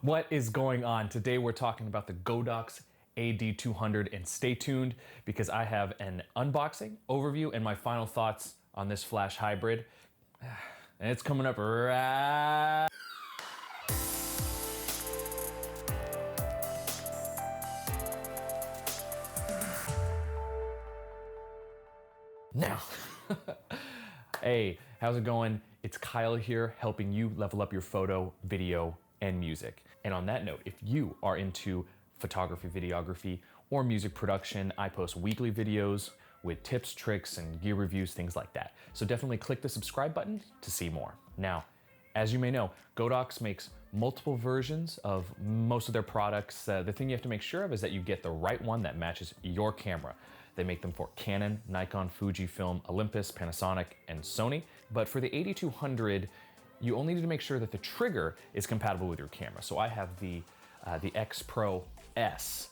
What is going on? Today we're talking about the Godox AD200, and stay tuned because I have an unboxing, overview, and my final thoughts on this flash hybrid. And it's coming up right now. Hey, how's it going? It's Kyle here, helping you level up your photo, video, and music. And on that note, if you are into photography, videography, or music production, I post weekly videos with tips, tricks, and gear reviews, things like that. So definitely click the subscribe button to see more. Now, as you may know, Godox makes multiple versions of most of their products. The thing you have to make sure of is that you get the right one that matches your camera. They make them for Canon, Nikon, Fujifilm, Olympus, Panasonic, and Sony. But for the AD200, you only need to make sure that the trigger is compatible with your camera. So I have the X Pro S.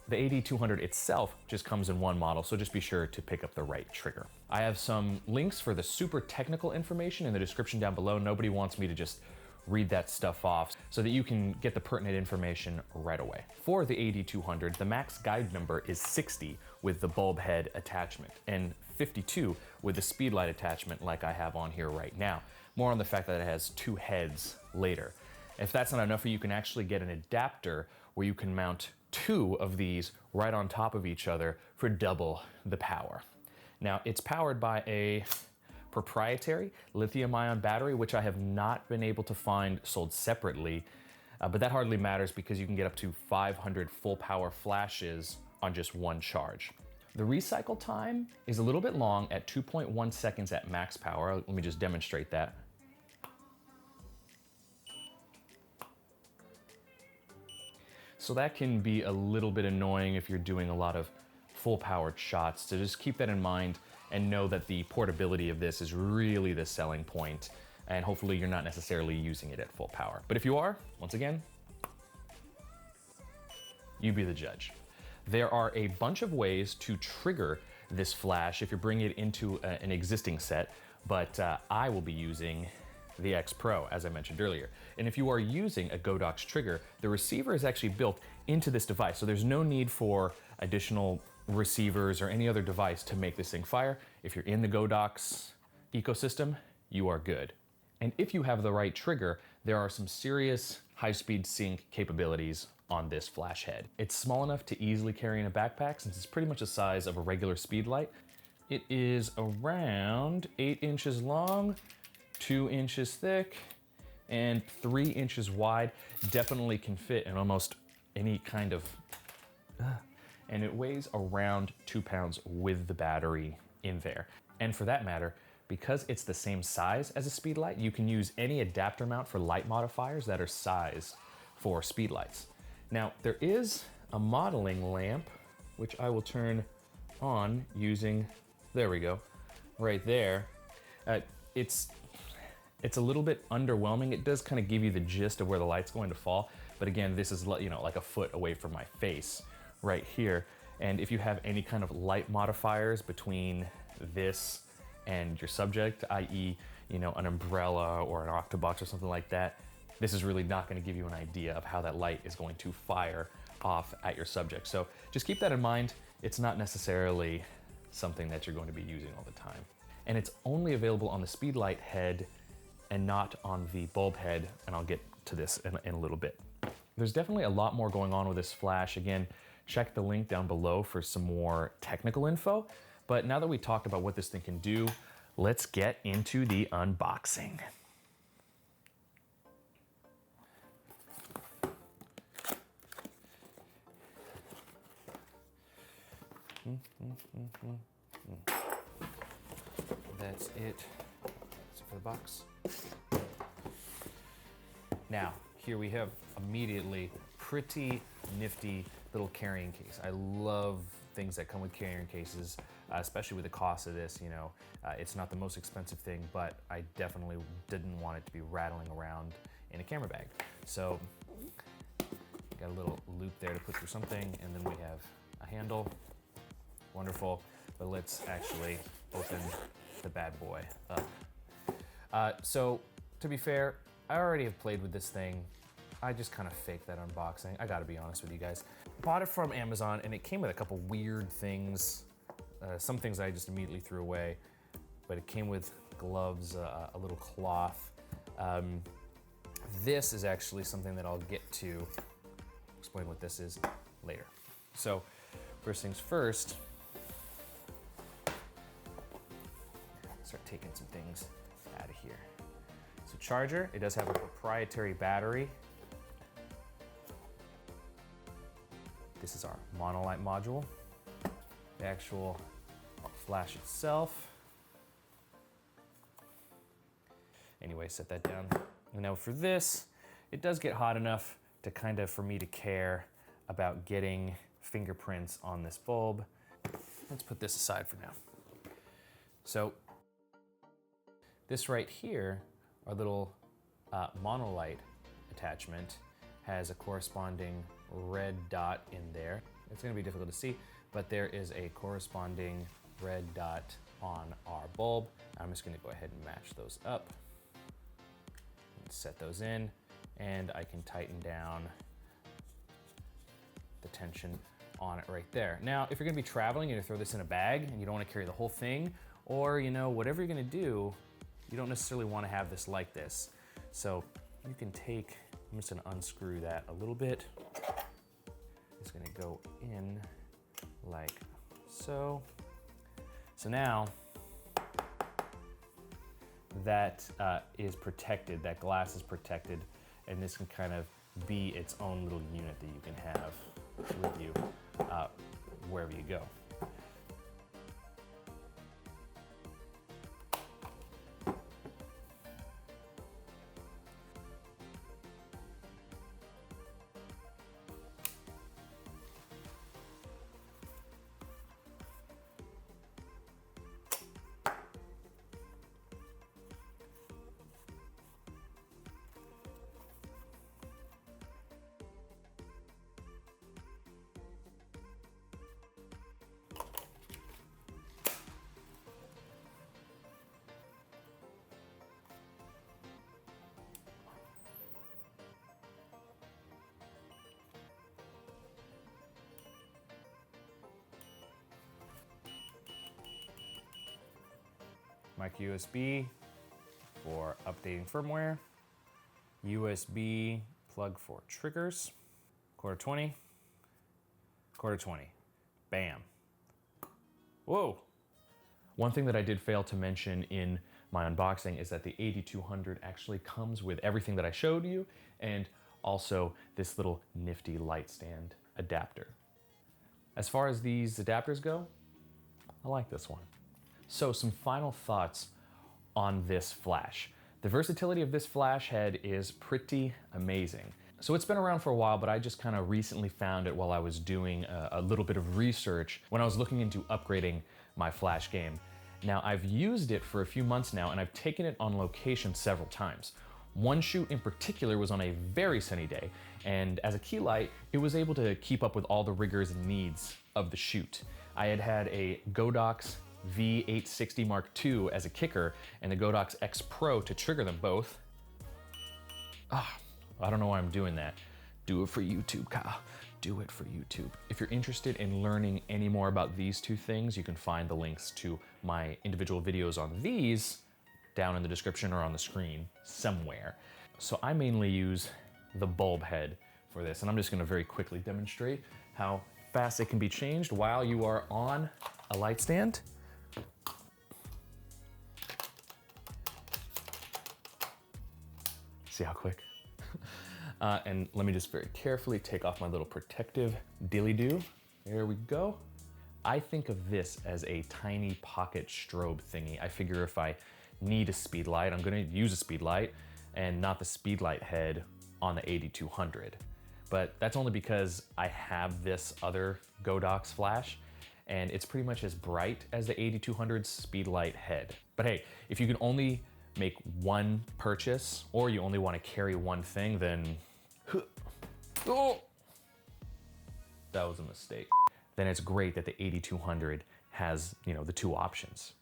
The AD200 itself just comes in one model, so just be sure to pick up the right trigger. I have some links for the super technical information in the description down below. Nobody wants me to just read that stuff off, so that you can get the pertinent information right away. For the AD200, the max guide number is 60 with the bulb head attachment and 52 with the speed light attachment like I have on here right now. More on the fact that it has two heads later. If that's not enough for you, you can actually get an adapter where you can mount two of these right on top of each other for double the power. Now, it's powered by a proprietary lithium-ion battery, which I have not been able to find sold separately, but that hardly matters because you can get up to 500 full power flashes on just one charge. The recycle time is a little bit long at 2.1 seconds at max power. Let me just demonstrate that. So that can be a little bit annoying if you're doing a lot of full powered shots. So just keep that in mind and know that the portability of this is really the selling point, and hopefully you're not necessarily using it at full power. But if you are, once again, you be the judge. There are a bunch of ways to trigger this flash if you're bringing it into an existing set, but I will be using the X Pro, as I mentioned earlier. And if you are using a Godox trigger, the receiver is actually built into this device, so there's no need for additional receivers or any other device to make this thing fire. If you're in the Godox ecosystem, you are good. And if you have the right trigger, there are some serious high-speed sync capabilities on this flash head. It's small enough to easily carry in a backpack since it's pretty much the size of a regular speed light. It is around 8 inches long, 2 inches thick, and 3 inches wide. Definitely can fit in almost any kind of, and it weighs around 2 pounds with the battery in there. And for that matter, because it's the same size as a speed light, you can use any adapter mount for light modifiers that are sized for speed lights. Now, there is a modeling lamp, which I will turn on using, there we go, right there. It's a little bit underwhelming. It does kind of give you the gist of where the light's going to fall. But again, this is, you know, like a foot away from my face right here. And if you have any kind of light modifiers between this and your subject, i.e., you know, an umbrella or an octobox or something like that, this is really not going to give you an idea of how that light is going to fire off at your subject. So just keep that in mind. It's not necessarily something that you're going to be using all the time. And it's only available on the speed light head and not on the bulb head, and I'll get to this in a little bit. There's definitely a lot more going on with this flash. Again, check the link down below for some more technical info. But now that we talked about what this thing can do, let's get into the unboxing. That's it. That's it for the box. Now, here we have immediately pretty nifty little carrying case. I love things that come with carrying cases, especially with the cost of this. You know, it's not the most expensive thing, but I definitely didn't want it to be rattling around in a camera bag. So, got a little loop there to put through something, and then we have a handle. Wonderful, but let's actually open the bad boy up. So, to be fair, I already have played with this thing. I just kind of faked that unboxing. I gotta be honest with you guys. Bought it from Amazon and it came with a couple weird things. Some things I just immediately threw away, but it came with gloves, a little cloth. This is actually something that I'll get to, explain what this is later. So first things first, start taking some things out of here. So charger, it does have a proprietary battery. This is our monolight module. The actual flash itself. Anyway, set that down. And now for this, it does get hot enough to kind of, for me to care about getting fingerprints on this bulb. Let's put this aside for now. So this right here, our little monolight attachment, has a corresponding red dot in there. It's gonna be difficult to see, but there is a corresponding red dot on our bulb. I'm just gonna go ahead and match those up. Set those in, and I can tighten down the tension on it right there. Now, if you're gonna be traveling and you throw this in a bag and you don't wanna carry the whole thing, or whatever you're gonna do, you don't necessarily wanna have this like this. So you can take, I'm just gonna unscrew that a little bit. It's gonna go in like so. So now, that is protected, that glass is protected, and this can kind of be its own little unit that you can have with you wherever you go. Micro USB for updating firmware. USB plug for triggers. Quarter 20. Quarter 20. Bam. Whoa. One thing that I did fail to mention in my unboxing is that the AD200 actually comes with everything that I showed you, and also this little nifty light stand adapter. As far as these adapters go, I like this one. So some final thoughts on this flash. The versatility of this flash head is pretty amazing. So it's been around for a while, but I just kind of recently found it while I was doing a little bit of research when I was looking into upgrading my flash game. Now I've used it for a few months now, and I've taken it on location several times. One shoot in particular was on a very sunny day, and as a key light, it was able to keep up with all the rigors and needs of the shoot. I had a Godox V860 Mark II as a kicker and the Godox X Pro to trigger them both. I don't know why I'm doing that. Do it for YouTube, Kyle. Do it for YouTube. If you're interested in learning any more about these two things, you can find the links to my individual videos on these down in the description or on the screen somewhere. So I mainly use the bulb head for this, and I'm just gonna very quickly demonstrate how fast it can be changed while you are on a light stand. See how quick? And let me just very carefully take off my little protective dilly-doo. There we go. I think of this as a tiny pocket strobe thingy. I figure if I need a speed light, I'm gonna use a speed light and not the speed light head on the AD200. But that's only because I have this other Godox flash, and it's pretty much as bright as the AD200's speed light head. But hey, if you can only make one purchase, or you only want to carry one thing, then oh, that was a mistake. Then it's great that the AD200 has, the two options.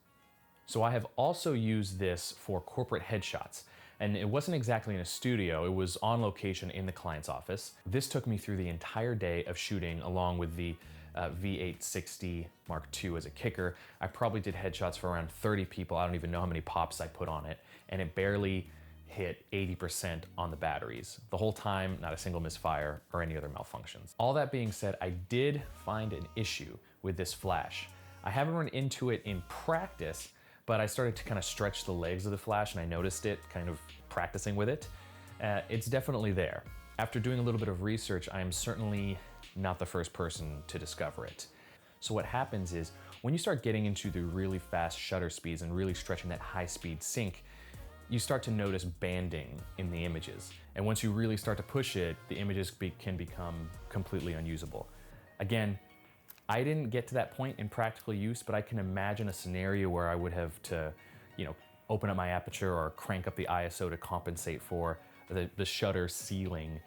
So I have also used this for corporate headshots. And it wasn't exactly in a studio, it was on location in the client's office. This took me through the entire day of shooting along with the V860 Mark II as a kicker. I probably did headshots for around 30 people. I don't even know how many pops I put on it, and it barely hit 80% on the batteries. The whole time, not a single misfire or any other malfunctions. All that being said, I did find an issue with this flash. I haven't run into it in practice, but I started to kind of stretch the legs of the flash and I noticed it kind of practicing with it. It's definitely there. After doing a little bit of research, I am certainly not the first person to discover it. So what happens is when you start getting into the really fast shutter speeds and really stretching that high speed sync, you start to notice banding in the images. And once you really start to push it, the images can become completely unusable. Again, I didn't get to that point in practical use, but I can imagine a scenario where I would have to, open up my aperture or crank up the ISO to compensate for the shutter ceiling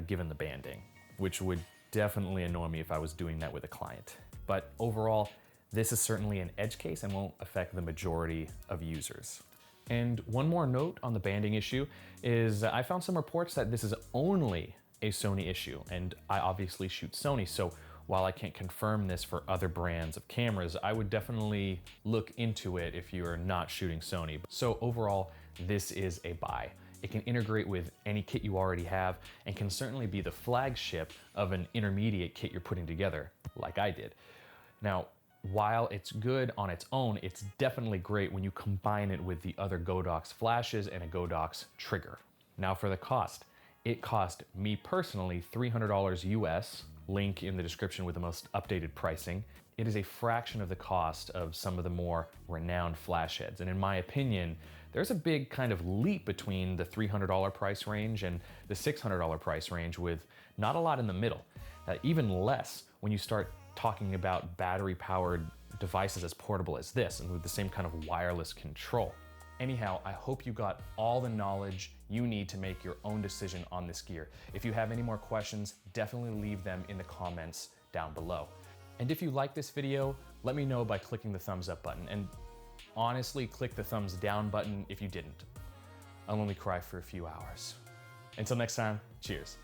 given the banding, which would definitely annoy me if I was doing that with a client. But overall, this is certainly an edge case and won't affect the majority of users. And one more note on the banding issue is I found some reports that this is only a Sony issue, and I obviously shoot Sony, so while I can't confirm this for other brands of cameras, I would definitely look into it if you're not shooting Sony. So overall, this is a buy. It can integrate with any kit you already have and can certainly be the flagship of an intermediate kit you're putting together, like I did. Now, while it's good on its own, it's definitely great when you combine it with the other Godox flashes and a Godox trigger. Now for the cost. It cost me personally $300 US, link in the description with the most updated pricing. It is a fraction of the cost of some of the more renowned flash heads. And in my opinion, there's a big kind of leap between the $300 price range and the $600 price range with not a lot in the middle. Even less when you start talking about battery-powered devices as portable as this and with the same kind of wireless control. Anyhow, I hope you got all the knowledge you need to make your own decision on this gear. If you have any more questions, definitely leave them in the comments down below. And if you like this video, let me know by clicking the thumbs up button. And honestly, click the thumbs down button if you didn't. I'll only cry for a few hours. Until next time, cheers.